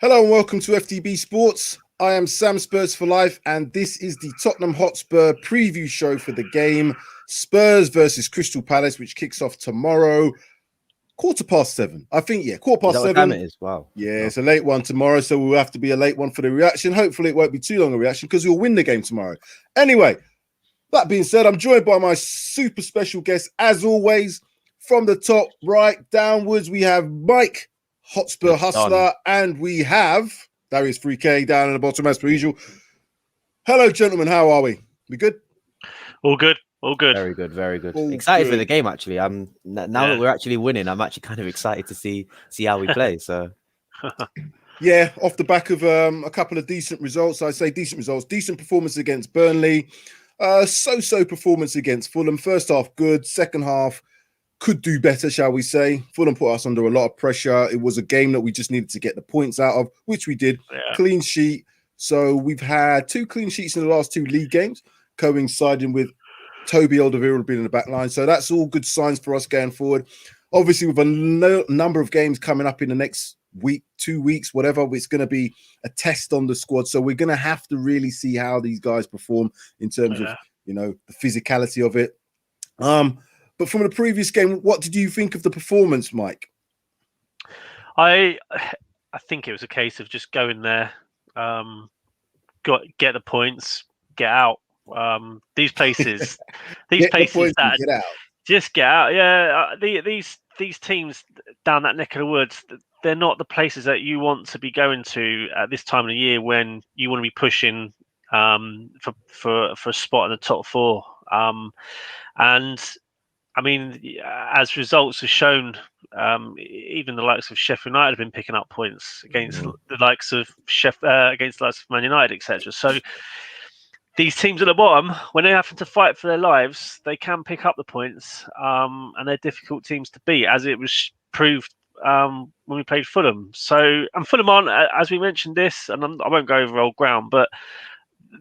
Hello and welcome to FTB Sports. I am Sam Spurs for Life, and this is the Tottenham Hotspur Preview Show for the game Spurs versus Crystal Palace, which kicks off tomorrow, 7:15. I think, yeah, 7:15. Is that what time it is? Wow. Yeah, it's a late one tomorrow, so we'll have to be a late one for the reaction. Hopefully it won't be too long a reaction because we'll win the game tomorrow. Anyway, that being said, I'm joined by my super special guest, as always. From the top right downwards, we have Mike Hotspur Hustler, and we have Darius 3K down at the bottom as per usual. Hello, gentlemen. How are we? We good? All good. All good. Very good. Very good. All excited good. For the game, actually. I'm now that we're actually winning. I'm actually kind of excited to see how we play. So, yeah, off the back of a couple of decent results. I say decent results. Decent performance against Burnley. So-so performance against Fulham. First half good. Second half could do better, shall we say. Fulham put us under a lot of pressure. It was a game that we just needed to get the points out of, which we did. Yeah. Clean sheet. So we've had 2 clean sheets in the last 2 league games, coinciding with Toby Alderweireld being in the back line. So that's all good signs for us going forward. Obviously, with a number of games coming up in the next week, 2 weeks, whatever, it's going to be a test on the squad. So we're going to have to really see how these guys perform in terms of, the physicality of it. But from the previous game, what did you think of the performance, Mike? I think it was a case of just going there, get the points, get out. These places, that get out. Just get out. Yeah, these teams down that neck of the woods, they're not the places that you want to be going to at this time of the year when you want to be pushing for a spot in the top 4. And I mean, as results have shown, even the likes of Sheffield United have been picking up points against the likes of Man United, etc. So these teams at the bottom, when they're having to fight for their lives, they can pick up the points, and they're difficult teams to beat, as it was proved when we played Fulham. So, and Fulham aren't, as we mentioned this, and I won't go over old ground, but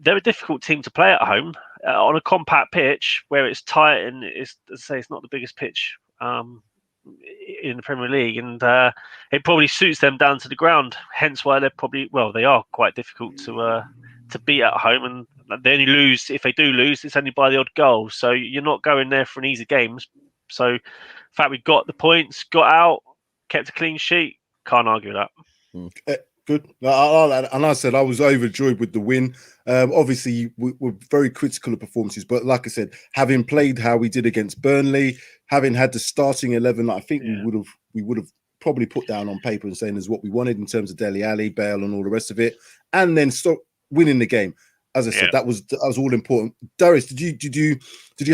they're a difficult team to play at home on a compact pitch where it's tight and it's not the biggest pitch in the Premier League, and it probably suits them down to the ground. Hence why they are quite difficult to beat at home, and they only lose if they do lose. It's only by the odd goal, so you're not going there for an easy games. So, in fact, we got the points, got out, kept a clean sheet. Can't argue with that. Good. And I said I was overjoyed with the win. Obviously, we're very critical of performances, but like I said, having played how we did against Burnley, having had the starting 11, I think we would have probably put down on paper and saying is what we wanted in terms of Dele Alli, Bale, and all the rest of it, and then stop winning the game. As I said, that was all important. Darius, did you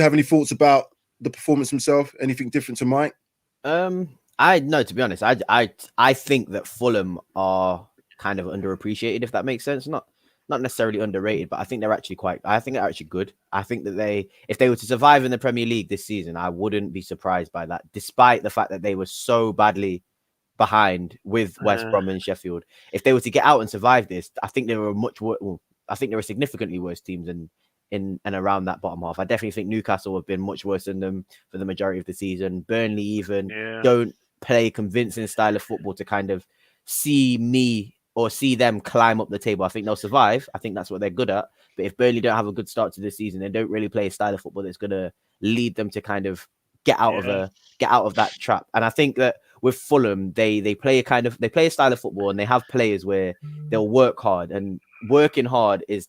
have any thoughts about the performance himself? Anything different to Mike? To be honest, I think that Fulham are kind of underappreciated, if that makes sense. Not necessarily underrated, but I think they're actually good. I think that if they were to survive in the Premier League this season, I wouldn't be surprised by that, despite the fact that they were so badly behind with West Brom and Sheffield. If they were to get out and survive this, I think they were significantly worse teams in and around that bottom half. I definitely think Newcastle have been much worse than them for the majority of the season. Burnley even don't play a convincing style of football to kind of see them climb up the table. I think they'll survive. I think that's what they're good at. But if Burnley don't have a good start to the season, they don't really play a style of football that's going to lead them to kind of get out of that trap. And I think that with Fulham, they play a style of football, and they have players where they'll work hard, and working hard is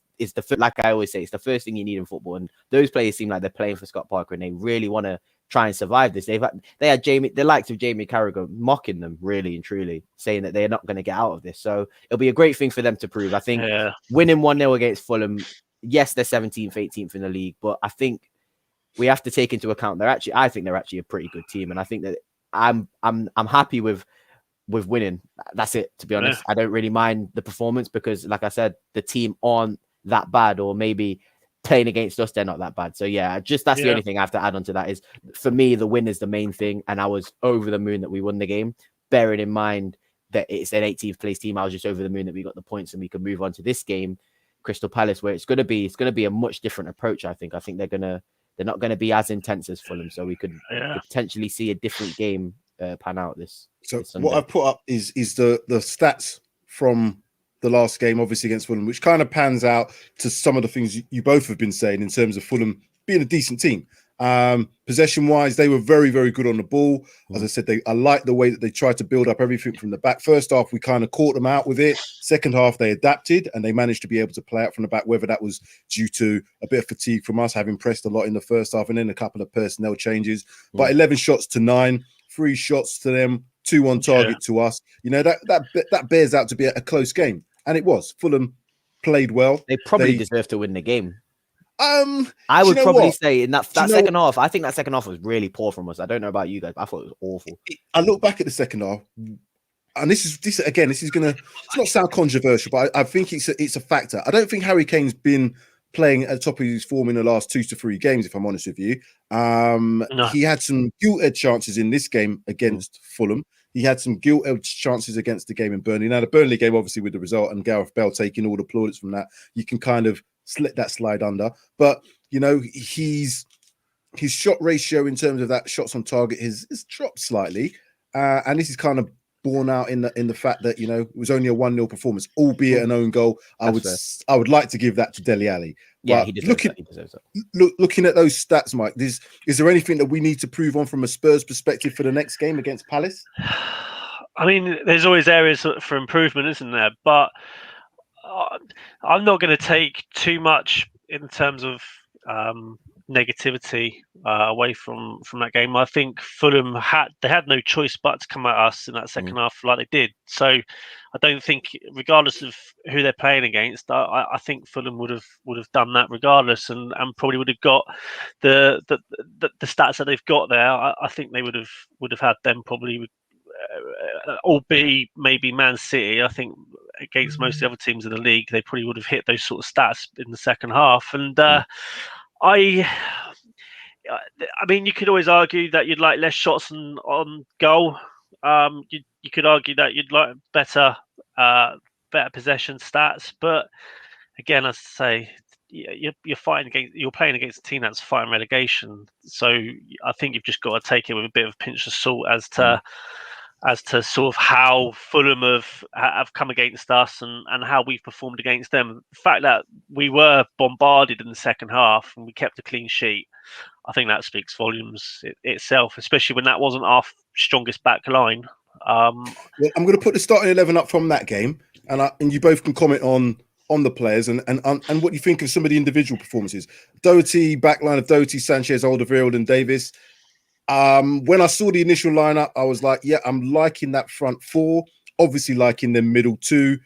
like I always say, it's the first thing you need in football. And those players seem like they're playing for Scott Parker, and they really want to try and survive this. They had the likes of Jamie Carragher mocking them, really and truly, saying that they're not going to get out of this. So it'll be a great thing for them to prove. I think winning 1-0 against Fulham, yes, they're 17th, 18th in the league, but I think we have to take into account I think they're actually a pretty good team, and I think that I'm happy with winning. That's it, to be honest. I don't really mind the performance because, like I said, the team aren't that bad, or maybe playing against us, they're not that bad. So that's the only thing I have to add on to that is, for me, the win is the main thing, and I was over the moon that we won the game, bearing in mind that it's an 18th place team. I was just over the moon that we got the points and we can move on to this game, Crystal Palace, where it's going to be a much different approach. I think they're not going to be as intense as Fulham, so we could potentially see a different game pan out this. So Sunday. what I've put up is the stats from the last game, obviously against Fulham, which kind of pans out to some of the things you both have been saying in terms of Fulham being a decent team. Possession wise, they were very, very good on the ball. As I said, I like the way that they tried to build up everything from the back. First half, we kind of caught them out with it. Second half, they adapted and they managed to be able to play out from the back, whether that was due to a bit of fatigue from us having pressed a lot in the first half and then a couple of personnel changes. But 11 shots to 9, 3 shots to them, 2 on target to us. You know, that bears out to be a close game. And it was. Fulham played well. They probably deserve to win the game. I would probably say in that second half, I think that second half was really poor from us. I don't know about you guys, but I thought it was awful. I look back at the second half, and this is gonna not sound controversial, but I think it's a factor. I don't think Harry Kane's been playing at the top of his form in the last 2 to 3 games, if I'm honest with you. No. He had some gilt-edged chances in this game against Fulham. He had some gilt-edged chances against the game in Burnley. Now, the Burnley game, obviously, with the result and Gareth Bale taking all the plaudits from that, you can kind of let that slide under. But, you know, his shot ratio in terms of that shots on target has dropped slightly. And this is kind of borne out in the fact that, you know, it was only a 1-0 performance, albeit an own goal. I would like to give that to Dele Alli. Yeah, he deserves that. Looking at those stats, Mike, is there anything that we need to prove on from a Spurs perspective for the next game against Palace? I mean, there's always areas for improvement, isn't there? But I'm not going to take too much in terms of negativity away from that game. I think Fulham had no choice but to come at us in that second half like they did. So I don't think, regardless of who they're playing against, I think Fulham would have done that regardless, and probably would have got the stats that they've got there. I think they would have had them probably. Albeit maybe Man City, I think against most of the other teams in the league, they probably would have hit those sort of stats in the second half. And I mean, you could always argue that you'd like less shots on goal. You could argue that you'd like better possession stats, but again, as I say, you're playing against a team that's fighting relegation. So I think you've just got to take it with a bit of a pinch of salt as to sort of how Fulham have come against us and how we've performed against them. The fact that we were bombarded in the second half and we kept a clean sheet, I think that speaks volumes itself, especially when that wasn't our strongest back line. Well, I'm going to put the starting 11 up from that game, and you both can comment on the players and what you think of some of the individual performances. Doherty, backline of Doherty, Sanchez, Alderweireld and Davis. When I saw the initial lineup, I was like, yeah, I'm liking that front 4, obviously liking the middle 2.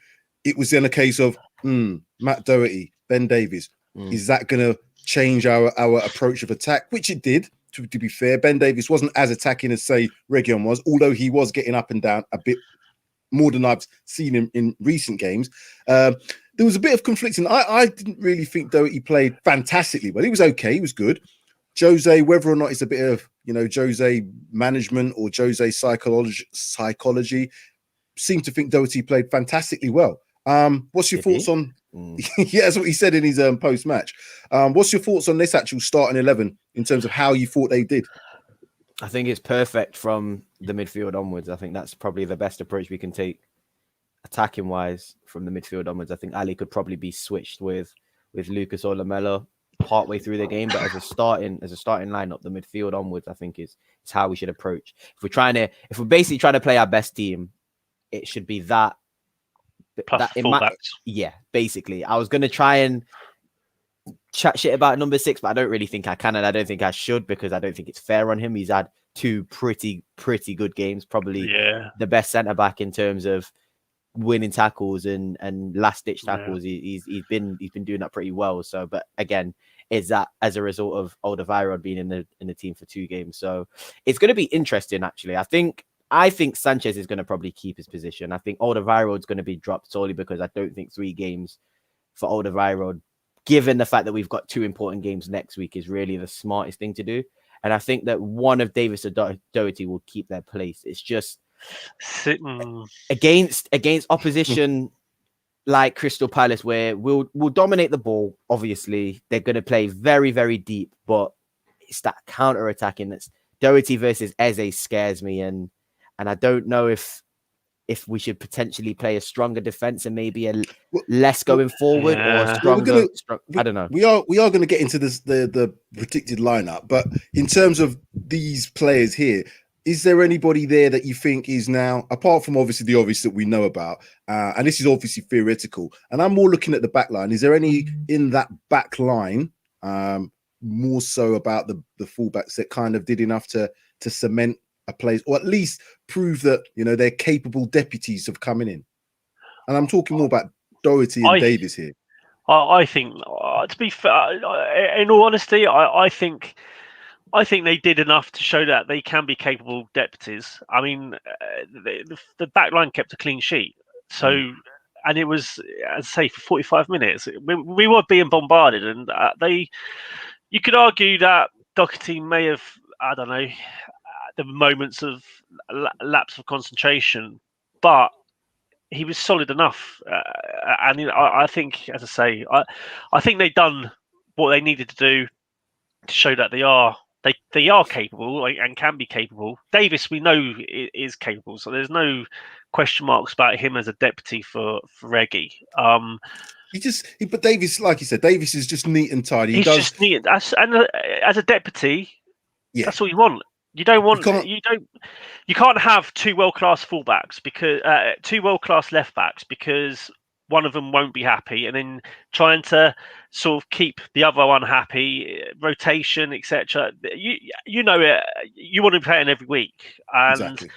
It was then a case of Matt Doherty, Ben Davies. Is that going to change our approach of attack? Which it did, to be fair. Ben Davies wasn't as attacking as, say, Reguilon was, although he was getting up and down a bit more than I've seen him in recent games. There was a bit of conflicting. I didn't really think Doherty played fantastically well. He was okay. He was good. Jose, whether or not it's a bit of, you know, Jose management or Jose psychology, seemed to think Doherty played fantastically well. What's your thoughts on? Yeah, that's what he said in his post-match. What's your thoughts on this actual starting 11 in terms of how you thought they did? I think it's perfect from the midfield onwards. I think that's probably the best approach we can take, attacking wise, from the midfield onwards. I think Ali could probably be switched with Lucas or Lamela partway through the game, but as a starting lineup, the midfield onwards, I think is how we should approach. If we're basically trying to play our best team, it should be that. Plus fullbacks. Yeah, basically. I was gonna try and chat shit about number 6, but I don't really think I can, and I don't think I should, because I don't think it's fair on him. He's had 2 pretty good games, probably the best centre back in terms of winning tackles and last ditch tackles. He's been doing that pretty well. So, but again, is that as a result of Alderweireld being in the team for 2 games? So it's going to be interesting. Actually, I think Sanchez is going to probably keep his position. I think Alderweireld is going to be dropped solely because I don't think 3 games for Alderweireld, given the fact that we've got 2 important games next week, is really the smartest thing to do. And I think that one of Davis or Doherty will keep their place. It's just against opposition like Crystal Palace, where we'll dominate the ball. Obviously, they're going to play very, very deep, but it's that counter-attacking. That's Doherty versus Eze scares me, and I don't know if if we should potentially play a stronger defense and maybe Well, less going forward or yeah. stronger. I don't know. We are going to get into this the predicted lineup, but in terms of these players here, is there anybody there that you think is now, apart from obviously the obvious that we know about, and this is obviously theoretical, and I'm more looking at the back line. Is there any in that back line, more so about the fullbacks that kind of did enough to cement a place, or at least prove that, you know, they're capable deputies of coming in? And I'm talking more about Doherty and Davis here. I think, to be fair, in all honesty, I think they did enough to show that they can be capable deputies. I mean, the back line kept a clean sheet, so and it was, as I say, for 45 minutes we were being bombarded, and you could argue that Doherty may have, I don't know, the moments of lapse of concentration, but he was solid enough, and I think, as I say, I think they've done what they needed to do to show that they are capable and can be capable. Davis, we know, is capable, so there's no question marks about him as a deputy for Reggie. But Davis, like you said, Davis is just neat and tidy. He's just neat, and as a deputy, that's all you want. You can't have two world-class fullbacks, because two world-class left backs, because one of them won't be happy, and then trying to sort of keep the other one happy, rotation, etc. You know it. You want to be playing every week, and exactly.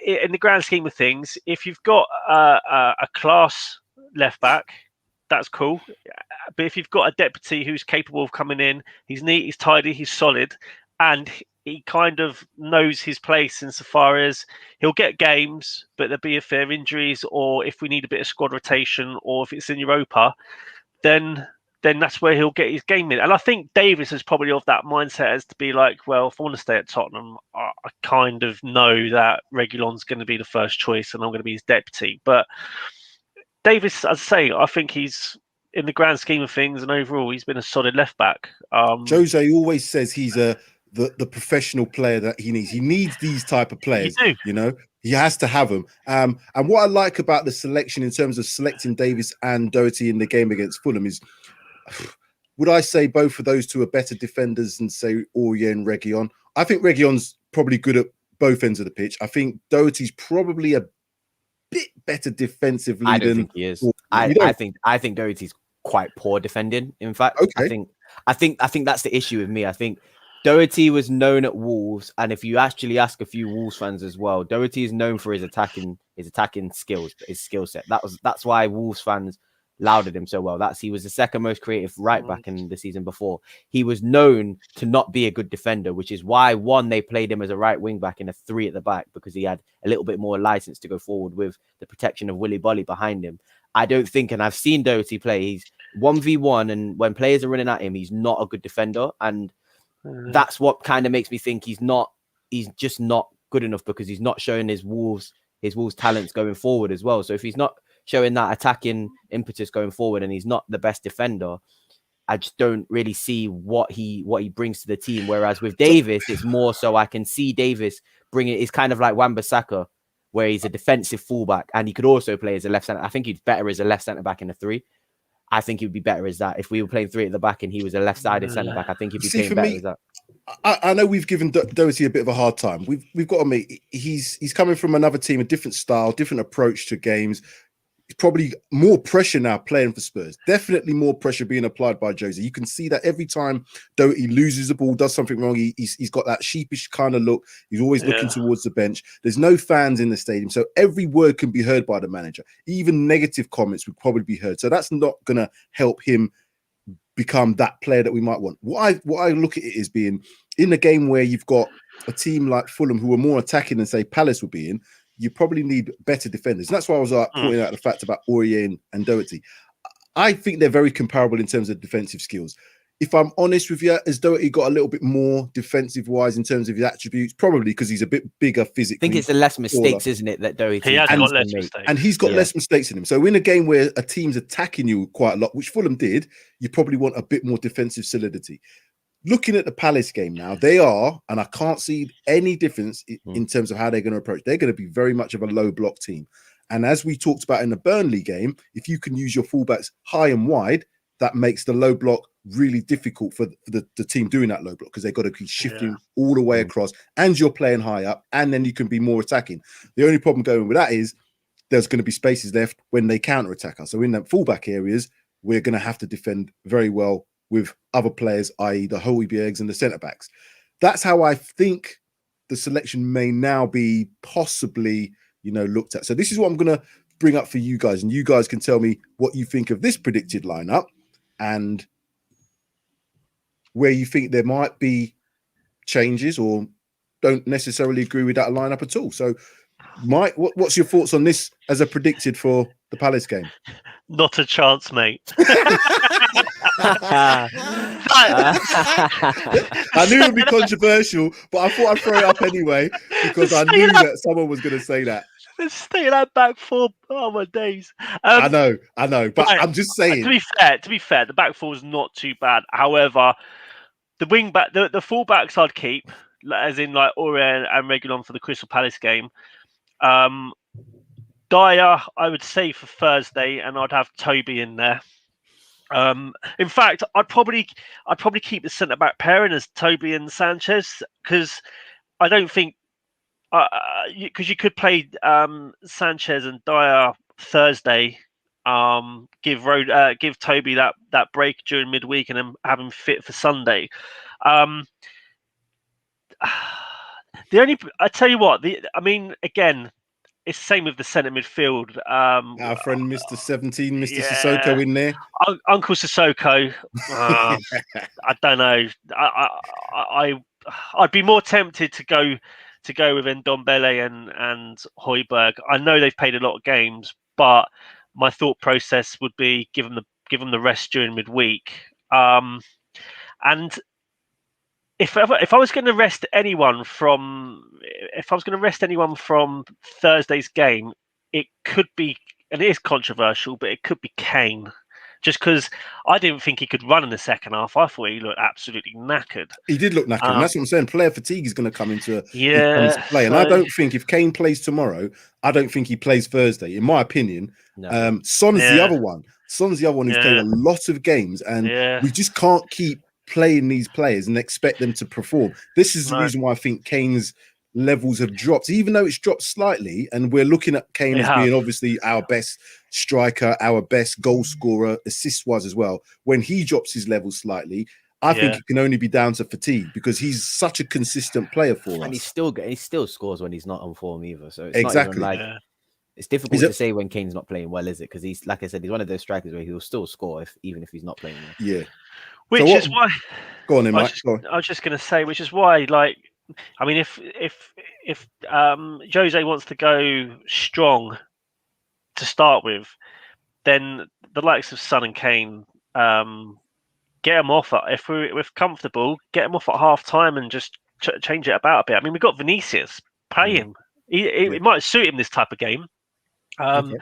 In the grand scheme of things, if you've got a class left back, that's cool. But if you've got a deputy who's capable of coming in, he's neat, he's tidy, he's solid, and he kind of knows his place insofar as he'll get games, but there'll be a fair injuries, or if we need a bit of squad rotation, or if it's in Europa, then that's where he'll get his game in. And I think Davis is probably of that mindset as to be like, well, if I want to stay at Tottenham, I kind of know that Reguilon's going to be the first choice and I'm going to be his deputy. But Davis, as I say, I think he's, in the grand scheme of things and overall, he's been a solid left back. Jose always says he's the professional player that he needs. He needs these type of players. You know, he has to have them. And what I like about the selection in terms of selecting Davis and Doherty in the game against Fulham is, would I say both of those two are better defenders than, say, Aurier and Reguilon? I think Reguilon's probably good at both ends of the pitch. I think Doherty's probably a bit better defensively. I don't think he is. I think Doherty's quite poor defending. In fact, okay. I think that's the issue with me. I think Doherty was known at Wolves, and if you actually ask a few Wolves fans as well, Doherty is known for his attacking skills, his skill set. That's why Wolves fans lauded him so well. He was the second most creative right back in the season before. He was known to not be a good defender, which is why they played him as a right wing back in a 3 at the back, because he had a little bit more license to go forward with the protection of Willy Bolly behind him. I don't think, and I've seen Doherty play, he's 1v1, and when players are running at him, he's not a good defender, and that's what kind of makes me think he's just not good enough, because he's not showing his Wolves talents going forward as well. So if he's not showing that attacking impetus going forward and he's not the best defender, I just don't really see what he brings to the team. Whereas with Davis, it's more so I can see Davis bringing, it's kind of like Wan-Bissaka, where he's a defensive fullback and he could also play as a left centre. I think he's better as a left centre back in a 3. I think he would be better as that. If we were playing 3 at the back and he was a left-sided centre back, I think he'd be playing better as that. I know we've given Doherty a bit of a hard time. We've got to admit, he's coming from another team, a different style, different approach to games. It's probably more pressure now playing for Spurs. Definitely more pressure being applied by Jose. You can see that every time Doherty loses the ball, does something wrong, he's got that sheepish kind of look. He's always looking towards the bench. There's no fans in the stadium, so every word can be heard by the manager. Even negative comments would probably be heard. So that's not going to help him become that player that we might want. What I look at it as being, in a game where you've got a team like Fulham who are more attacking than, say, Palace would be in, you probably need better defenders. And that's why I was pointing out the fact about Aurier and Doherty. I think they're very comparable in terms of defensive skills. If I'm honest with you, has Doherty got a little bit more defensive-wise in terms of his attributes? Probably because he's a bit bigger physically. I think it's the less mistakes, isn't it, that Doherty he has got less mistakes. And he's got less mistakes in him. So in a game where a team's attacking you quite a lot, which Fulham did, you probably want a bit more defensive solidity. looking at the Palace game now, they are, and I can't see any difference in terms of how they're going to approach. They're going to be very much of a low block team. And as we talked about in the Burnley game, if you can use your fullbacks high and wide, that makes the low block really difficult for the team doing that low block, because they've got to keep shifting all the way across, and you're playing high up, and then you can be more attacking. The only problem going with that is there's going to be spaces left when they counter-attack us. So in the fullback areas, we're going to have to defend very well with other players, i.e. the Højbjergs and the centre-backs. That's how I think the selection may now be possibly, looked at. So this is what I'm going to bring up for you guys, and you guys can tell me what you think of this predicted lineup and where you think there might be changes or don't necessarily agree with that lineup at all. So, Mike, what's your thoughts on this as a predicted for the Palace game? Not a chance, mate. I knew it would be controversial, but I thought I'd throw it up anyway because I knew that someone was going to say that. Let's stay in that back four. Oh my days! I know, but right, I'm just saying. To be fair, the back four is not too bad. However, the wing back, the full backs I'd keep, as in like Aurier and Reguilon for the Crystal Palace game. Dyer, I would say for Thursday, and I'd have Toby in there. In fact, I'd probably keep the centre back pairing as Toby and Sanchez, because I don't think because you could play Sanchez and Dyer Thursday, give Toby that break during midweek, and then have him fit for Sunday. I tell you what, again, it's the same with the centre midfield. Our friend Mr. 17, Mr. Sissoko in there. Uncle Sissoko. I don't know. I'd be more tempted to go with Ndombele and Højbjerg. I know they've played a lot of games, but my thought process would be give them the rest during midweek. And if I was going to rest anyone from Thursday's game, it could be, and it is controversial, but it could be Kane. Just because I didn't think he could run in the second half. I thought he looked absolutely knackered. He did look knackered, and that's what I'm saying. Player fatigue is going to come into play. And so, I don't think if Kane plays tomorrow, I don't think he plays Thursday, in my opinion. No. Son's the other one. Son's the other one who's played a lot of games, and we just can't keep playing these players and expect them to perform. This is the reason why I think Kane's levels have dropped, even though it's dropped slightly, and we're looking at Kane as being obviously our best striker, our best goal scorer, assist-wise as well. When he drops his levels slightly, I think it can only be down to fatigue, because he's such a consistent player for us. And he still scores when he's not on form either. So it's not even like it's difficult to say when Kane's not playing well, is it? Because he's, like I said, he's one of those strikers where he'll still score even if he's not playing well. Yeah. Which is why. Go on, then, Mike. I was just going to say, which is why, like, I mean, if Jose wants to go strong to start with, then the likes of Son and Kane, get them off. If we're comfortable, get them off at half time and just change it about a bit. I mean, we've got Vinicius. Play him. It might suit him this type of game. And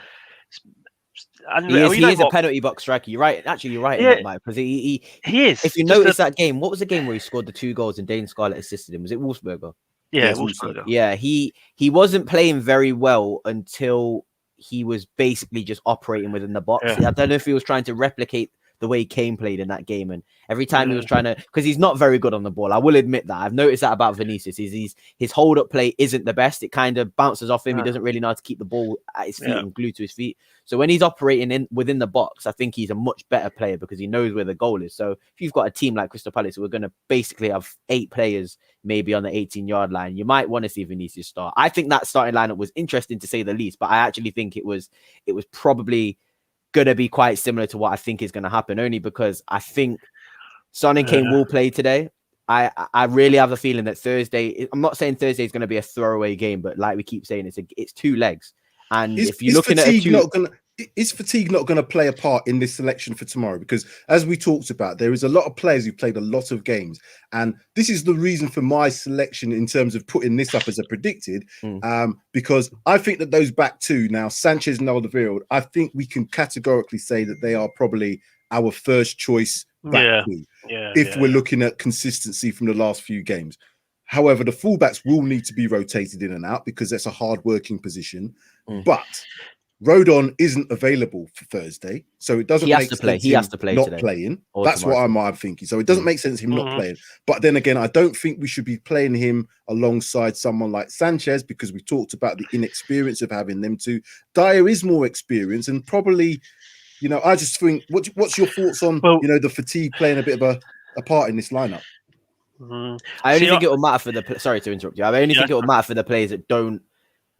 he is a penalty box striker. You're right. Actually, you're right in that, Mike, because he is. If you notice that game, what was the game where he scored the 2 goals and Dane Scarlett assisted him? Was it Wolfsberger? Yeah, Wolfsberger. Yeah, he wasn't playing very well until he was basically just operating within the box. I don't know if he was trying to replicate the way Kane played in that game, and every time he was trying to, because he's not very good on the ball. I will admit that. I've noticed that about Vinicius. His hold up play isn't the best. It kind of bounces off him. He doesn't really know how to keep the ball at his feet and glued to his feet. So when he's operating within the box, I think he's a much better player because he knows where the goal is. So if you've got a team like Crystal Palace, we're going to basically have 8 players maybe on the 18-yard line. You might want to see Vinicius start. I think that starting lineup was interesting to say the least, but I actually think it was probably going to be quite similar to what I think is going to happen, only because I think Son and Kane will play today. I really have a feeling that Thursday, I'm not saying Thursday is going to be a throwaway game, but like we keep saying, it's 2 legs. And if you're looking at is fatigue not going to play a part in this selection for tomorrow? Because as we talked about, there is a lot of players who played a lot of games, and this is the reason for my selection in terms of putting this up as a predicted, because I think that those back 2 now, Sanchez and Alderweireld, I think we can categorically say that they are probably our first choice back 2. if we're looking at consistency from the last few games. However, the fullbacks will need to be rotated in and out because that's a hard-working position. But Rodon isn't available for Thursday, so it doesn't make sense He has to play not today playing. or That's tomorrow. what I'm thinking. So it doesn't make sense him not playing. But then again, I don't think we should be playing him alongside someone like Sanchez because we talked about the inexperience of having them two. Dyer is more experienced and probably, I just think, what's your thoughts on, the fatigue playing a bit of a part in this lineup? I only think it will matter for sorry to interrupt you. I only think it will matter for the players that don't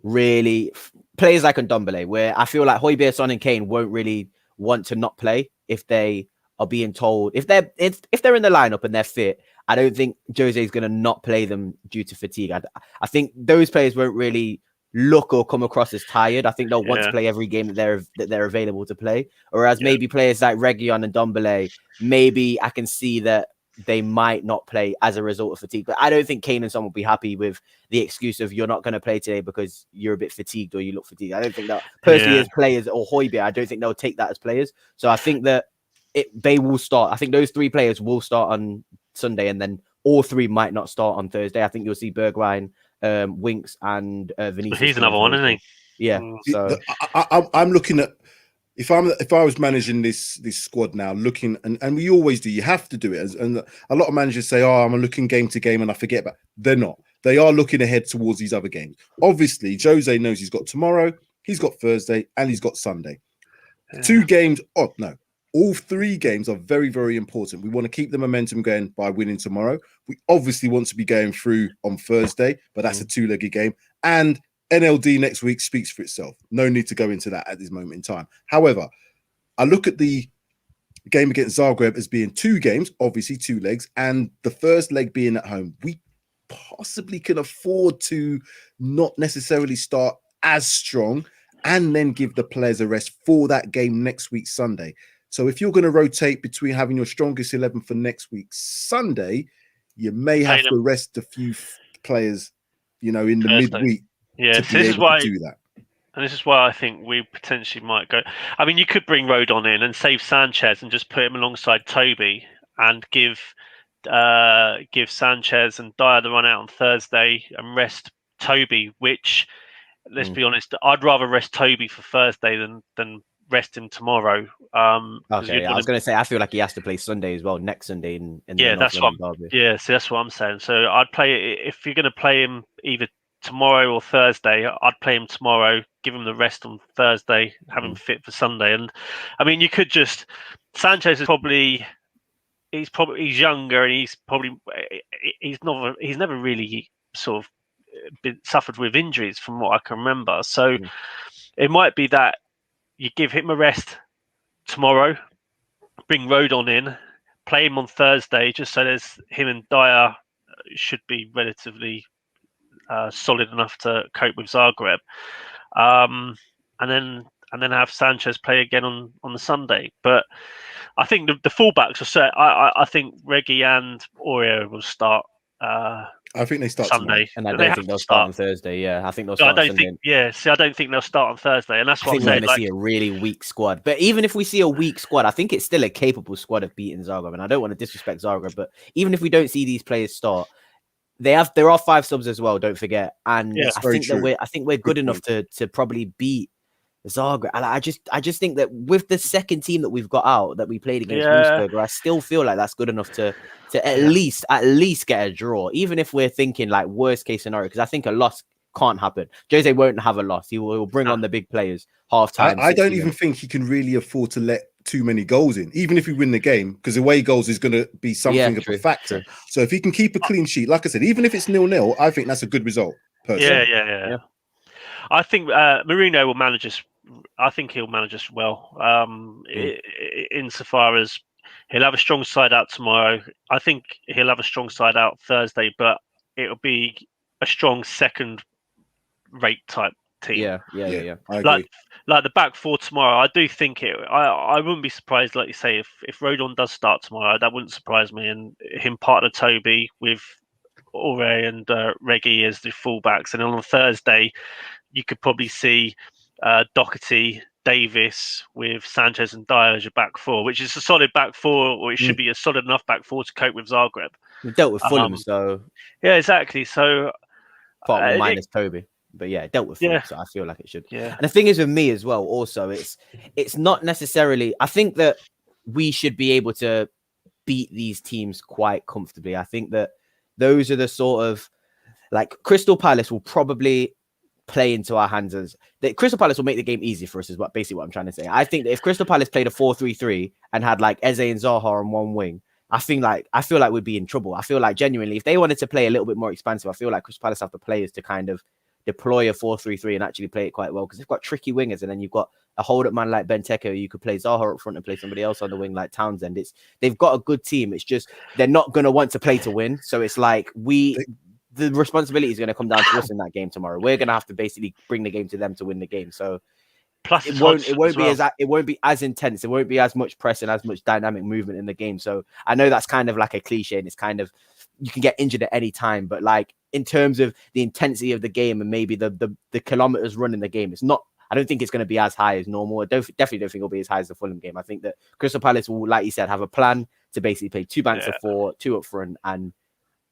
really players like Ndombele, where I feel like Højbjerg, Son, and Kane won't really want to not play if they are being told if they're in the lineup and they're fit. I don't think Jose is going to not play them due to fatigue. I think those players won't really look or come across as tired. I think they'll want to play every game that they're available to play. Whereas maybe players like Reguilon and Ndombele, maybe I can see that they might not play as a result of fatigue. But I don't think Kane and Son will be happy with the excuse of you're not going to play today because you're a bit fatigued or you look fatigued. I don't think that personally as players or Højbjerg, I don't think they'll take that as players. So I think that they will start. I think those three players will start on Sunday and then all three might not start on Thursday. I think you'll see Bergwijn, Winks and Vinicius. He's another one, isn't he? Yeah. So I'm looking at if I was managing this squad now, looking and we always do, you have to do it. And a lot of managers say, "Oh, I'm looking game to game," and I forget about. They're not. They are looking ahead towards these other games. Obviously, Jose knows he's got tomorrow, he's got Thursday, and he's got Sunday. 2 games. Oh no. All 3 games are very, very important. We want to keep the momentum going by winning tomorrow. We obviously want to be going through on Thursday, but that's a 2-legged game. And NLD next week speaks for itself. No need to go into that at this moment in time. However, I look at the game against Zagreb as being 2 games, obviously 2 legs, and the first leg being at home. We possibly can afford to not necessarily start as strong and then give the players a rest for that game next week, Sunday. So if you're going to rotate between having your strongest 11 for next week, Sunday, you may have to rest a few players, in the midweek. Yeah, so this is why do that. And this is why I think we potentially might go. I mean, you could bring Rodon in and save Sanchez and just put him alongside Toby and give Sanchez and Dyer the run out on Thursday and rest Toby. Which, let's be honest, I'd rather rest Toby for Thursday than rest him tomorrow. Okay, I was going to say I feel like he has to play Sunday as well, next Sunday in that's what. So that's what I'm saying. So I'd play if you're going to play him either tomorrow or Thursday. I'd play him tomorrow, give him the rest on Thursday, have him fit for Sunday. And I mean, you could just Sanchez is he's younger and he's never really sort of suffered with injuries from what I can remember. So it might be that you give him a rest tomorrow, bring Rodon in, play him on Thursday, just so there's him and Dyer should be relatively solid enough to cope with Zagreb, and then have Sanchez play again on the Sunday. But I think the fullbacks are set. I think Reggie and Aurier will start. I think they start Sunday, and I don't think they'll start on Thursday. Yeah, I think they'll start on Sunday. I don't think they'll start on Thursday, and that's what I'm saying. We're going to see a really weak squad. But even if we see a weak squad, I think it's still a capable squad of beating Zagreb. And I don't want to disrespect Zagreb, but even if we don't see these players start, there are 5 subs as well. Don't forget, and I think we're good enough to probably beat Zagreb. And I just think that with the second team that we've got out that we played against Wolfsburg, I still feel like that's good enough to at least get a draw, even if we're thinking like worst case scenario, because I think a loss can't happen. Jose won't have a loss. He will bring on the big players half time. I don't even think he can really afford to let too many goals in, even if we win the game, because away goals is going to be something of a factor. True. So if he can keep a clean sheet, like I said, even if it's 0-0, I think that's a good result. Personally. Yeah. I think Mourinho will manage us. I think he'll manage us well. Insofar as he'll have a strong side out tomorrow. I think he'll have a strong side out Thursday, but it'll be a strong second-rate type team. Yeah. I agree. Like the back 4 tomorrow, I do think it. I wouldn't be surprised, like you say, if Rodon does start tomorrow. That wouldn't surprise me, and him partner Toby with Aurier and Reggie as the fullbacks, and then on Thursday you could probably see Doherty Davis with Sanchez and Dyer as your back four, which is a solid back four, or it should be a solid enough back four to cope with Zagreb. We dealt with Fulham, so yeah, exactly. So part minus Toby, but yeah, it dealt with Fulham, so I feel like it should. Yeah. And the thing is with me as well, also, it's not necessarily. I think that we should be able to beat these teams quite comfortably. I think that those are the sort of like Crystal Palace will probably play into our hands as the Crystal Palace will make the game easy for us, is basically what I'm trying to say. I think that if Crystal Palace played a 4-3-3 and had like Eze and Zaha on one wing, I feel like we'd be in trouble. I feel like genuinely, if they wanted to play a little bit more expansive, I feel like Crystal Palace have the players to kind of deploy a 4-3-3 and actually play it quite well, because they've got tricky wingers, and then you've got a hold-up man like Benteke. You could play Zaha up front and play somebody else on the wing like Townsend. They've got a good team. It's just they're not going to want to play to win. So it's like the responsibility is going to come down to us in that game tomorrow. We're going to have to basically bring the game to them to win the game. So plus it won't be as intense. It won't be as much press and as much dynamic movement in the game. So I know that's kind of like a cliche, and it's kind of, you can get injured at any time, but like in terms of the intensity of the game and maybe the kilometers run in the game, it's not. I don't think it's going to be as high as normal. I definitely don't think it'll be as high as the Fulham game. I think that Crystal Palace will, like you said, have a plan to basically play two banks of four, two up front, and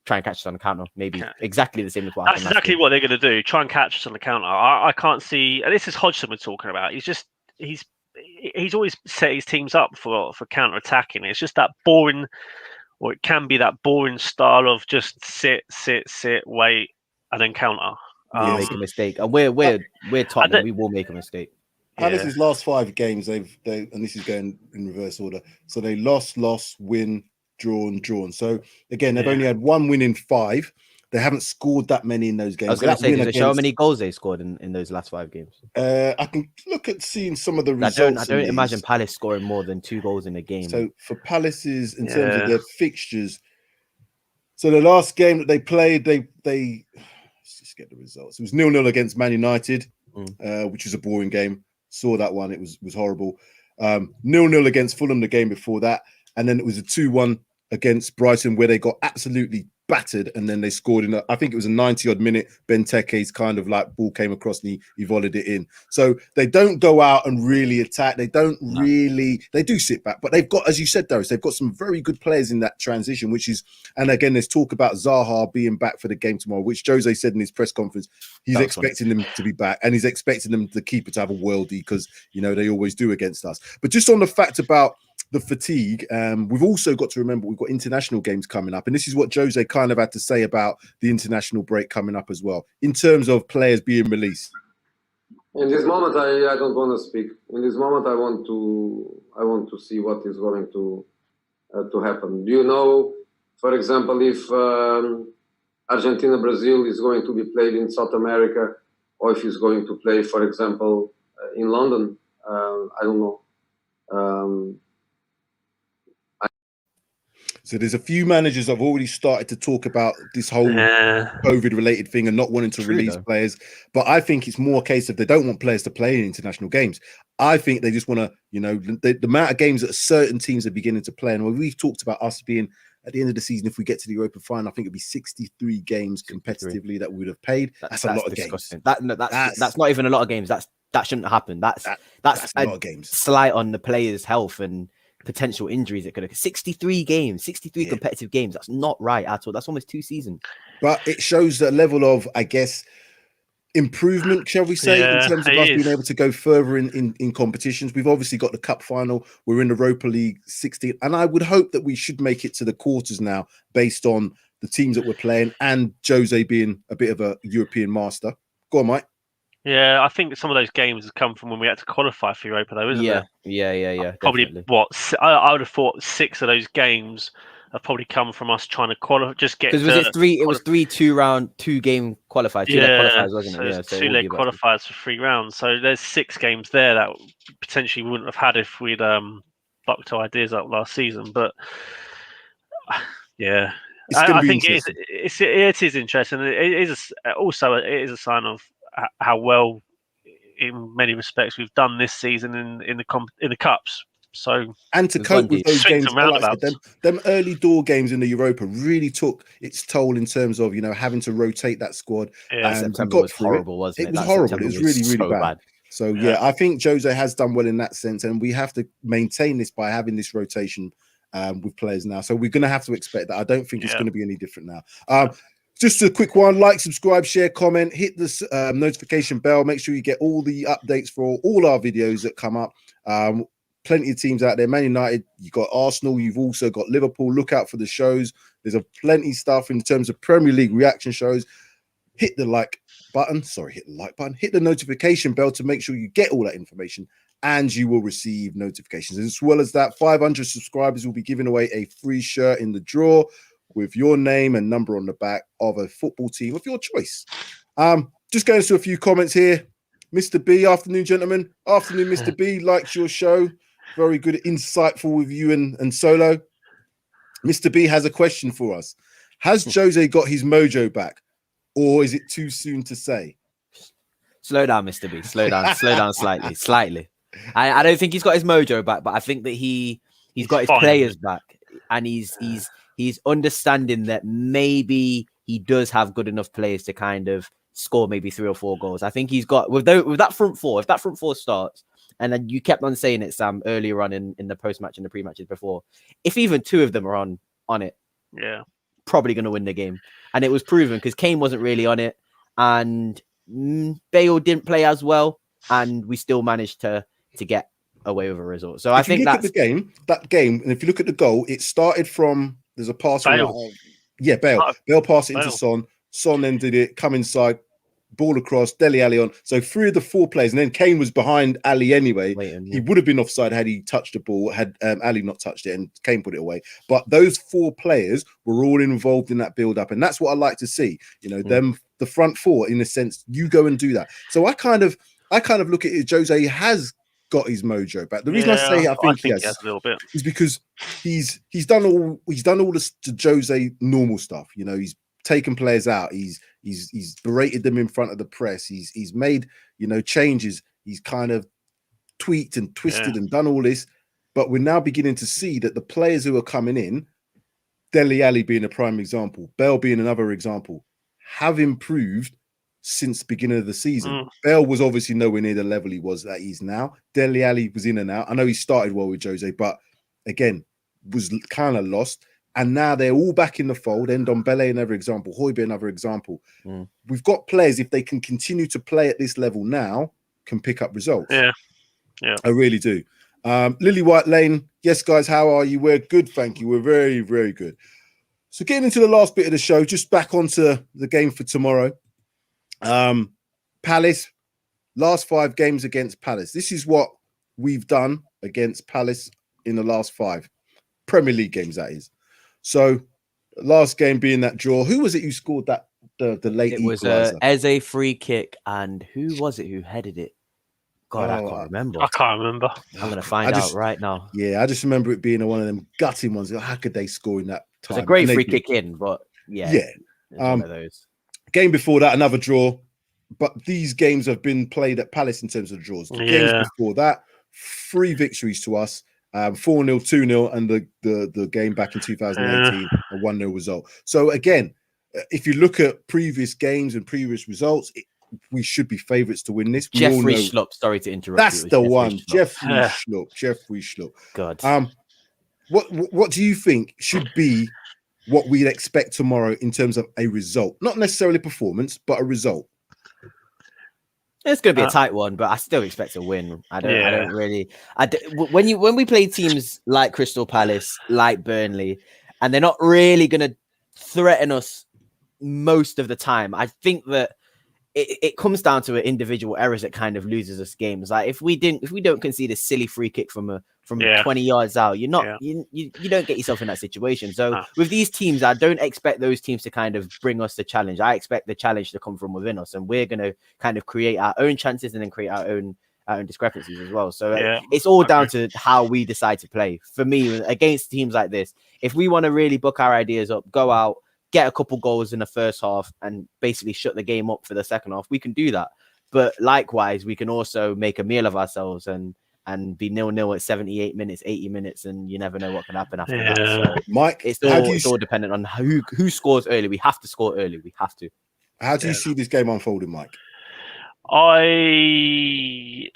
try and catch us on the counter. Maybe exactly the same as what that's exactly what they're going to do. Try and catch us on the counter. I can't see. And this is Hodgson we're talking about. He's always set his teams up for counter attacking. It's just that boring, or it can be that boring style of just sit, wait, and then counter. Make a mistake, and we're Tottenham. We will make a mistake. Palace's last 5 games, they and this is going in reverse order. So they lost, win, drawn. So again, they've only had 1 win in 5. They haven't scored that many in those games. I was going to say, does it show how many goals they scored in those last 5 games? I can look at seeing some of the results. I don't imagine Palace scoring more than 2 goals in a game. So for Palace's, in terms of their fixtures, so the last game that they played, they let's just get the results. It was 0-0 against Man United, which was a boring game. Saw that one; it was horrible. 0-0 against Fulham the game before that, and then it was a 2-1 against Brighton, where they got absolutely battered, and then they scored in I think it was a 90-odd minute. Benteke's kind of like ball came across and he volleyed it in. So they don't go out and really attack. They don't really. They do sit back, but they've got, as you said, Darius, they've got some very good players in that transition, which is, and again, there's talk about Zaha being back for the game tomorrow, which Jose said in his press conference. He's expecting them to be back, and he's expecting them, the keeper, to have a worldie, because they always do against us. But just on the fact about the fatigue, we've also got to remember we've got international games coming up, and this is what Jose kind of had to say about the international break coming up as well, in terms of players being released. In this moment, I don't want to speak. In this moment, I want to see what is going to happen. Do you know, for example, if Argentina Brazil is going to be played in South America, or if it's going to play, for example, in London? I don't know. So there's a few managers that have already started to talk about this whole COVID-related thing and not wanting to release players. But I think it's more a case of they don't want players to play in international games. I think they just want to, the amount of games that certain teams are beginning to play. And we've talked about us being, at the end of the season, if we get to the Europa final, I think it'd be 63 games competitively that we would have played. That's a lot of disgusting. games. That's not even a lot of games. That shouldn't happen. That's a lot of games. Slight on the players' health and potential injuries. It could have 63 games, 63 competitive games. That's not right at all. That's almost 2 seasons. But it shows the level of, I guess, improvement, shall we say, in terms of us being able to go further in competitions. We've obviously got the cup final. We're in the Europa League 16, and I would hope that we should make it to the quarters now, based on the teams that we're playing and Jose being a bit of a European master. Go on, Mike. Yeah, I think some of those games have come from when we had to qualify for Europa, though, isn't it? Yeah. Probably definitely. I would have thought 6 of those games have probably come from us trying to qualify. Just get, because it was 3 2-game qualifiers. 2-leg qualifiers, wasn't it? So 2-leg qualifiers for 3 rounds. So there's 6 games there that potentially we wouldn't have had if we'd bucked our ideas up last season. But yeah, I think it is interesting. It is also a sign of how well, in many respects, we've done this season in the cups. So, and to cope with those games, them early door games in the Europa really took its toll in terms of having to rotate that squad. September was horrible, wasn't it? It was horrible. It was really bad. So yeah, I think Jose has done well in that sense, and we have to maintain this by having this rotation with players now. So we're going to have to expect that. I don't think it's going to be any different now. Just a quick one: like, subscribe, share, comment, hit the notification bell. Make sure you get all the updates for all our videos that come up. Plenty of teams out there. Man United, you've got Arsenal, you've also got Liverpool. Look out for the shows. There's plenty of stuff in terms of Premier League reaction shows. Hit the like button. Hit the notification bell to make sure you get all that information, and you will receive notifications. As well as that, 500 subscribers will be giving away a free shirt in the draw with your name and number on the back of a football team of your choice. Just going to a few comments here. Mr. B, afternoon, gentlemen. Afternoon, Mr. B. Likes your show. Very good, insightful with you and Solo. Mr. B has a question for us. Has Jose got his mojo back, or is it too soon to say? Slow down, Mr. B. Slow down slightly. I don't think he's got his mojo back, but I think that he's got his players back, and he's understanding that maybe he does have good enough players to kind of score maybe 3 or 4 goals. I think he's got with that front four. If that front four starts, and then you kept on saying it, Sam, earlier on in the post-match and the pre-matches before, if even 2 of them are on it, probably going to win the game. And it was proven because Kane wasn't really on it, and Bale didn't play as well, and we still managed to get away with a result. So I think that's that game, and if you look at the goal, it started from there's a pass Bale. Bale passed it into Son. Son then did it, come inside, ball across, Dele Alli on. So 3 of the 4 players, and then Kane was behind Ali anyway. He would have been offside had he touched the ball, had Ali not touched it, and Kane put it away. But those 4 players were all involved in that build-up, and that's what I like to see. You know, them, the front 4, in a sense, you go and do that. So I kind of look at it. Jose has got his mojo back. The reason I say I think he has a little bit is because he's done all the Jose normal stuff. You know, he's taken players out. He's berated them in front of the press. He's made, you know, changes. He's kind of tweaked and twisted and done all this. But we're now beginning to see that the players who are coming in, Dele Alli being a prime example, Bale being another example, have improved since the beginning of the season. Bale was obviously nowhere near the level he was that he's now. Dele Alli was in and out. I know he started well with Jose, but again, was kind of lost. And now they're all back in the fold. Ndombele, another example. Højbjerg, another example. We've got players, if they can continue to play at this level now, can pick up results. Yeah. I really do. Lily White Lane, yes, guys, how are you? We're good, thank you. We're very, very good. So getting into the last bit of the show, just back onto the game for tomorrow. Palace, last 5 games against Palace. This is what we've done against Palace in the last 5 Premier League games, that is. So last game being that draw. Who was it who scored that the late equalizer? It was Eze free kick, and who was it who headed it? God, I can't remember. I can't remember. I'm going to find out right now. Yeah, I just remember it being one of them gutting ones. How could they score in that time? It's a great free kick in, but one of those. Game before that, another draw. But these games have been played at Palace in terms of draws. The games before that, 3 victories to us. 4-0, 2-0, and the game back in 2018, a 1-0 result. So again, if you look at previous games and previous results, we should be favourites to win this. Jeffrey Schlupp, sorry to interrupt. That's the one, Jeffrey Schlupp. God. What do you think should be what we'd expect tomorrow in terms of a result? Not necessarily performance, but a result. It's going to be a tight one, but I still expect a win. I don't really. When we play teams like Crystal Palace, like Burnley, and they're not really going to threaten us most of the time, I think that it comes down to individual errors that kind of loses us games. Like if we don't concede a silly free kick from 20 yards out, you don't get yourself in that situation. So with these teams, I don't expect those teams to kind of bring us the challenge. I expect the challenge to come from within us, and we're going to kind of create our own chances and then create our own discrepancies as well. So it's all down to how we decide to play. For me, against teams like this, if we want to really book our ideas up, go out, get a couple goals in the first half and basically shut the game up for the second half, we can do that. But likewise, we can also make a meal of ourselves and be 0-0 at 78 minutes, 80 minutes, and you never know what can happen after that. So Mike, it's all dependent on who scores early. We have to score early. We have to. How do you see this game unfolding, Mike? I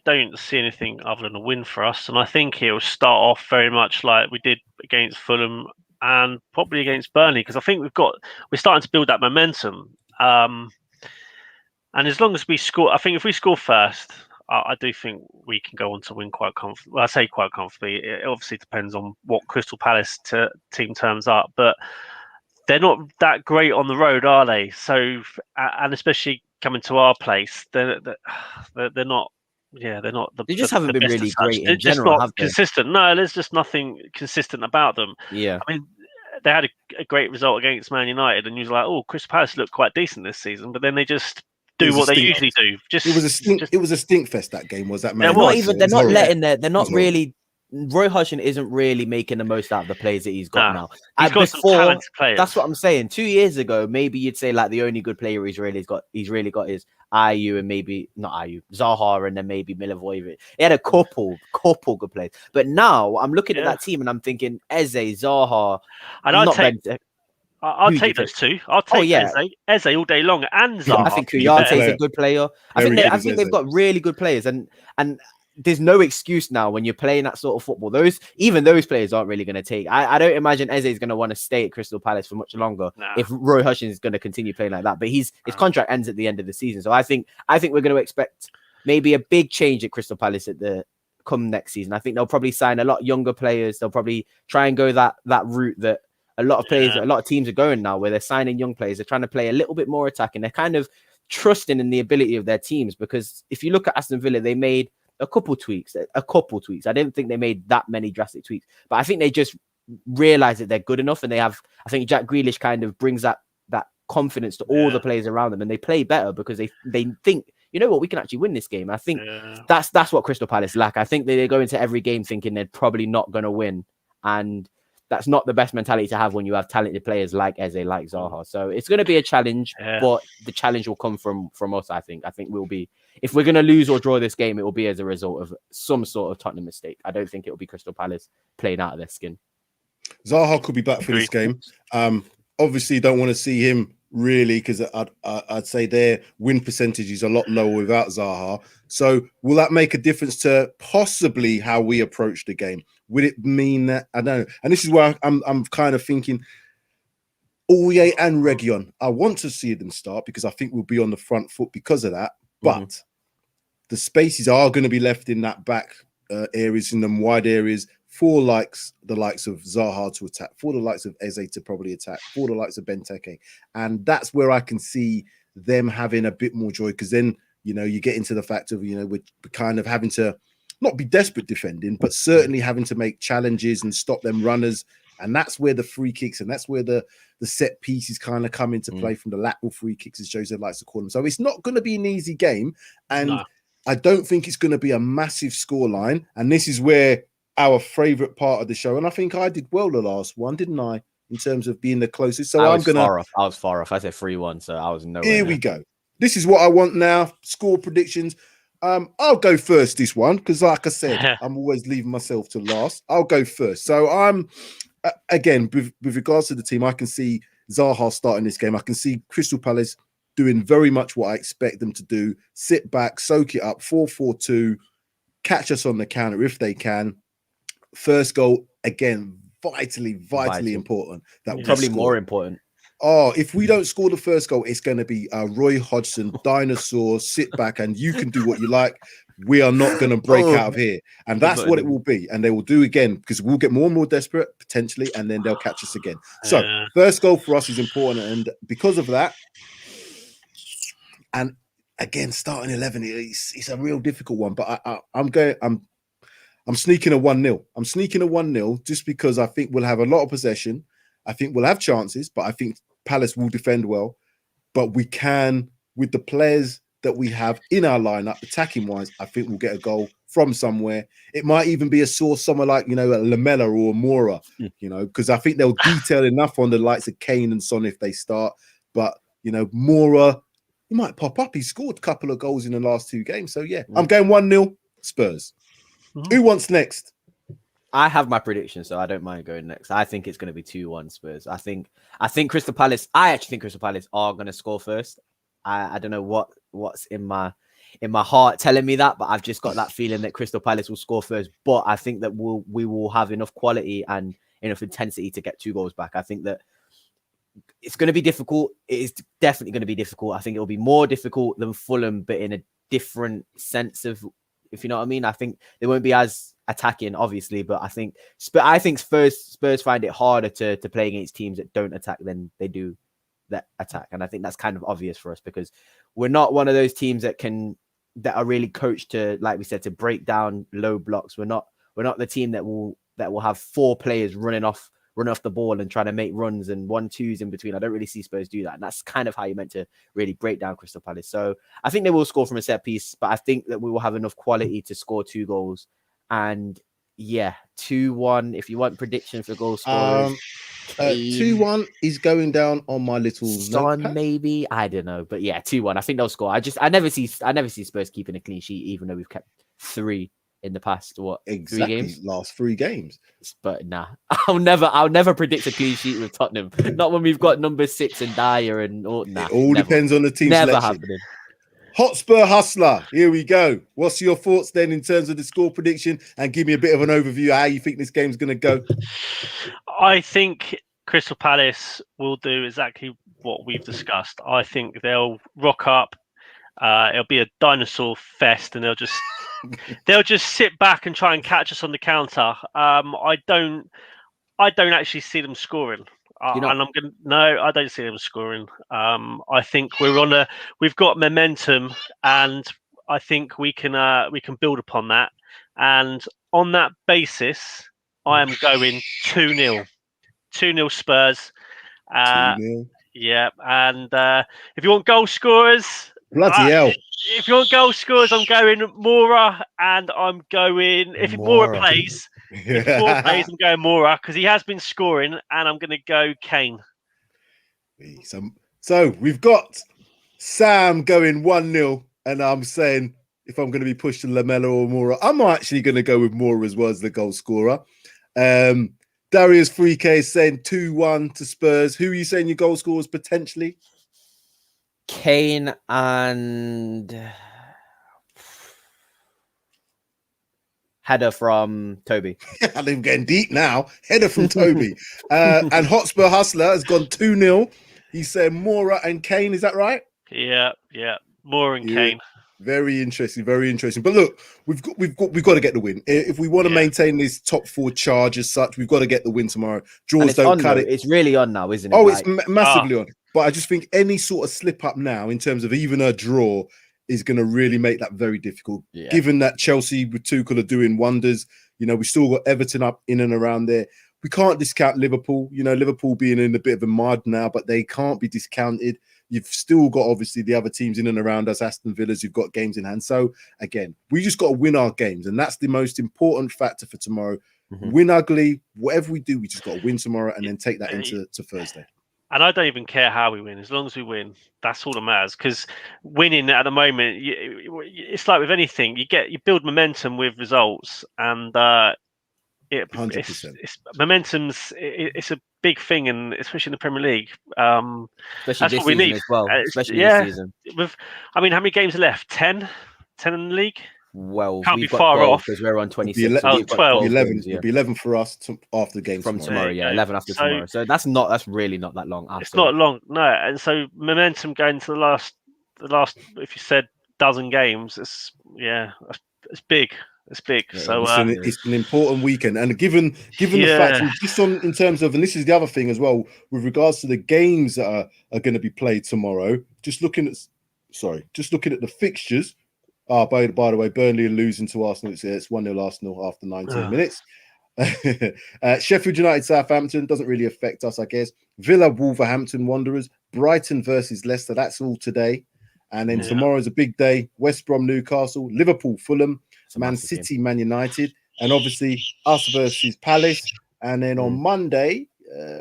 don't see anything other than a win for us, and I think it will start off very much like we did against Fulham and probably against Burnley, because I think we're starting to build that momentum. And as long as we score, I think if we score first, I do think we can go on to win quite comfortably. Well, I say quite comfortably. It obviously depends on what Crystal Palace team turns up, but they're not that great on the road, are they? So, and especially coming to our place, they're not. Yeah, they're not the. They just the, haven't the been best really as such. great They're in just general, not have they? consistent. No, there's just nothing consistent about them. Yeah. I mean, they had a great result against Man United, and you was like, "Oh, Crystal Palace looked quite decent this season," but then they just do what they usually do. It was a stink. It was a stink fest. That game was that. Man, not even. They're not letting their. They're not It was horrible. really. Roy Hodgson isn't really making the most out of the players that he's got now. He's got some talented players. That's what I'm saying. 2 years ago, maybe you'd say like the only good player he's really got is Ayew and maybe not Ayew, Zaha, and then maybe Milivojevic. He had a couple good players. But now I'm looking at that team and I'm thinking Eze, Zaha, and I'll take those two. I'll take Eze all day long, and Zaha. I think Kouyate's a good player. I think they've got really good players, and there's no excuse now when you're playing that sort of football. Even those players aren't really going to take. I don't imagine Eze is going to want to stay at Crystal Palace for much longer if Roy Hodgson is going to continue playing like that. But his contract ends at the end of the season, so I think we're going to expect maybe a big change at Crystal Palace come next season. I think they'll probably sign a lot younger players. They'll probably try and go that route that a lot of teams are going now, where they're signing young players. They're trying to play a little bit more attacking. They're kind of trusting in the ability of their teams, because if you look at Aston Villa, they made a couple tweaks. I didn't think they made that many drastic tweaks, but I think they just realize that they're good enough, and I think Jack Grealish kind of brings that confidence to all the players around them, and they play better because they think, you know what, we can actually win this game. I think that's what Crystal Palace lack. I think they go into every game thinking they're probably not going to win, and that's not the best mentality to have when you have talented players like Eze, like Zaha. So it's going to be a challenge, but the challenge will come from us. I think we'll be, if we're going to lose or draw this game, it will be as a result of some sort of Tottenham mistake. I don't think it will be Crystal Palace playing out of their skin. Zaha could be back for this game. Obviously, don't want to see him really, because I'd say their win percentage is a lot lower without Zaha. So will that make a difference to possibly how we approach the game? Would it mean that, I don't know, and this is where I'm kind of thinking Aurier and Reguilon, I want to see them start because I think we'll be on the front foot because of that. But the spaces are going to be left in that back areas, in them wide areas, for the likes of Zaha to attack, for the likes of Eze to probably attack, for the likes of Benteke. And that's where I can see them having a bit more joy, because then, you know, you get into the fact of, you know, we're kind of having to not be desperate defending, but certainly having to make challenges and stop them runners. And that's where the free kicks and that's where the set pieces kind of come into play, from the lateral free kicks, as Jose likes to call them. So it's not going to be an easy game. And I don't think it's going to be a massive scoreline. And this is where our favorite part of the show, and I think I did well the last one, didn't I, in terms of being the closest? So I was far off. I said 3-1, so I was nowhere. Here we go. This is what I want now. Score predictions. I'll go first this one, because like I said, I'm always leaving myself to last. I'll go first. So I'm again with regards to the team, I can see Zaha starting this game. I can see Crystal Palace doing very much what I expect them to do: sit back, soak it up, 4-4-2, catch us on the counter if they can. First goal, again, vitally important. That probably more important. Oh, if we don't score the first goal, it's going to be a Roy Hodgson dinosaur, sit back and you can do what you like. We are not going to break out of here. And that's what it will be. And they will do again, because we'll get more and more desperate, potentially, and then they'll catch us again. So first goal for us is important. And because of that, and again, starting 11, it's a real difficult one. But I'm sneaking a 1-0. I'm sneaking a 1-0 just because I think we'll have a lot of possession. I think we'll have chances, but I think Palace will defend well. But we can, with the players that we have in our lineup, attacking wise, I think we'll get a goal from somewhere. It might even be a source somewhere like, you know, a Lamela or a Moura, you know, because I think they'll detail enough on the likes of Kane and Son if they start. But, you know, Moura, he might pop up. He scored a couple of goals in the last 2 games. So, yeah, I'm going 1-0 Spurs. Who wants next? I have my prediction, so I don't mind going next. I think it's going to be 2-1 Spurs. I think Crystal Palace. I actually think Crystal Palace are going to score first. I don't know what's in my in my heart telling me that, but I've just got that feeling that Crystal Palace will score first. But I think that we will have enough quality and enough intensity to get 2 goals back. I think that it's going to be difficult. It is definitely going to be difficult. I think it'll be more difficult than Fulham, but in a different sense of, if you know what I mean. I think they won't be as attacking, obviously, but I think Spurs find it harder to play against teams that don't attack than they do that attack. And I think that's kind of obvious for us because we're not one of those teams that are really coached to, like we said, to break down low blocks. We're not the team that will have 4 players running off the ball and trying to make runs and 1-2s in between. I don't really see Spurs do that. And that's kind of how you're meant to really break down Crystal Palace. So I think they will score from a set piece, but I think that we will have enough quality to score 2 goals. And yeah, 2-1. If you want prediction for goal scorers, 2-1 is going down on my little Son, notepad. maybe, I don't know, but yeah, 2-1. I think they'll score. I never see Spurs keeping a clean sheet, even though we've kept 3 in the past 3 games. Last 3 games. But nah, I'll never predict a clean sheet with Tottenham. Not when we've got number 6 and Dyer and all. Nah, it all depends on the team never selection. happening. Hotspur Hustler, here we go. What's your thoughts then in terms of the score prediction? And give me a bit of an overview of how you think this game's going to go. I think Crystal Palace will do exactly what we've discussed. I think they'll rock up. It'll be a dinosaur fest, and they'll just sit back and try and catch us on the counter. I don't actually see them scoring. I don't see them scoring. I think we've got momentum, and I think we can build upon that. And on that basis, I am going 2-0. 2-0 Spurs. 2-0. Yeah, and if you want goal scorers, bloody hell. If you want goal scorers, I'm going Mora, and I'm going if Mora plays. If Mora plays, I'm going Mora because he has been scoring, and I'm going to go Kane. So we've got Sam going 1-0, and I'm saying if I'm going to be pushed to Lamella or Mora, I'm actually going to go with Mora as well as the goal scorer. Darius 3K is saying 2-1 to Spurs. Who are you saying your goal scorers potentially? Kane and header from Toby. I'm getting deep now. Header from Toby. And Hotspur Hustler has gone 2-0. He's saying Mora and Kane. Is that right? Yeah. Mora and Kane. Very interesting. But look, we've got to get the win. If we want to maintain this top 4 charge as such, we've got to get the win tomorrow. Draws don't cut it. It's really on now, isn't it? Oh, it's massively on. But I just think any sort of slip up now in terms of even a draw is going to really make that very difficult. Yeah. Given that Chelsea with Tuchel are doing wonders, we still got Everton up in and around there. We can't discount Liverpool. Liverpool being in a bit of a mud now, but they can't be discounted. You've still got, obviously, the other teams in and around us, Aston Villas, you've got games in hand. So, again, we just got to win our games. And that's the most important factor for tomorrow. Mm-hmm. Win ugly. Whatever we do, we just got to win tomorrow and then take that into Thursday. And I don't even care how we win. As long as we win, that's all that matters. Because winning at the moment, it's like with anything. You build momentum with results. And 100%. It's a big thing, and especially in the Premier League. Especially this season as well. Especially this season. How many games are left? 10 in the league. Well, can't be far off because we're on 26. 12. 11. It'll be 11 for us after the game from tomorrow. Yeah, 11 after tomorrow. So that's really not that long. It's not long, no. And so momentum going to the last. If you said dozen games, it's big. It's big. Yeah, so it's an important weekend, and given the fact, and just in terms of, and this is the other thing as well, with regards to the games that are going to be played tomorrow. Just looking at the fixtures. By the way, Burnley are losing to Arsenal. It's 1-0 Arsenal after 19 minutes. Sheffield United, Southampton doesn't really affect us, I guess. Villa, Wolverhampton Wanderers, Brighton versus Leicester. That's all today, and then tomorrow's a big day. West Brom, Newcastle, Liverpool, Fulham. Man City, Man United, and obviously us versus Palace. And then on Monday,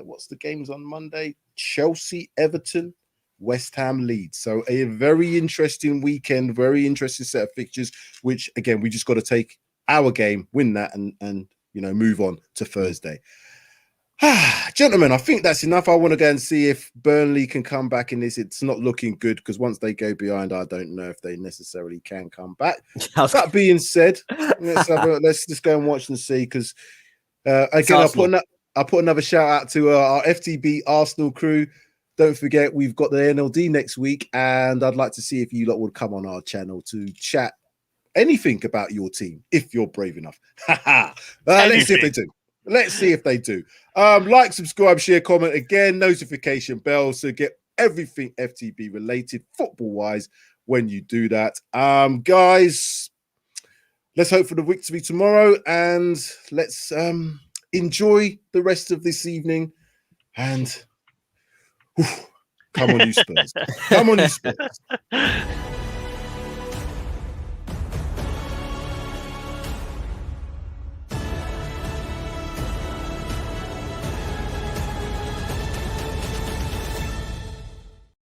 what's the games on Monday? Chelsea, Everton, West Ham, Leeds. So a very interesting weekend, very interesting set of fixtures, which again, we just got to take our game, win that, and move on to Thursday. Gentlemen, I think that's enough. I want to go and see if Burnley can come back in this. It's not looking good because once they go behind, I don't know if they necessarily can come back. That being said, let's just go and watch and see. Because again, I'll put another shout out to our FTB Arsenal crew. Don't forget, we've got the NLD next week, and I'd like to see if you lot would come on our channel to chat anything about your team if you're brave enough. Let's see if they do. Let's see if they do. Like, subscribe, share, comment, again, notification bell, so get everything FTB related football wise when you do that. Guys, let's hope for the victory tomorrow, and let's enjoy the rest of this evening. And come on, you Spurs. Come on, you Spurs.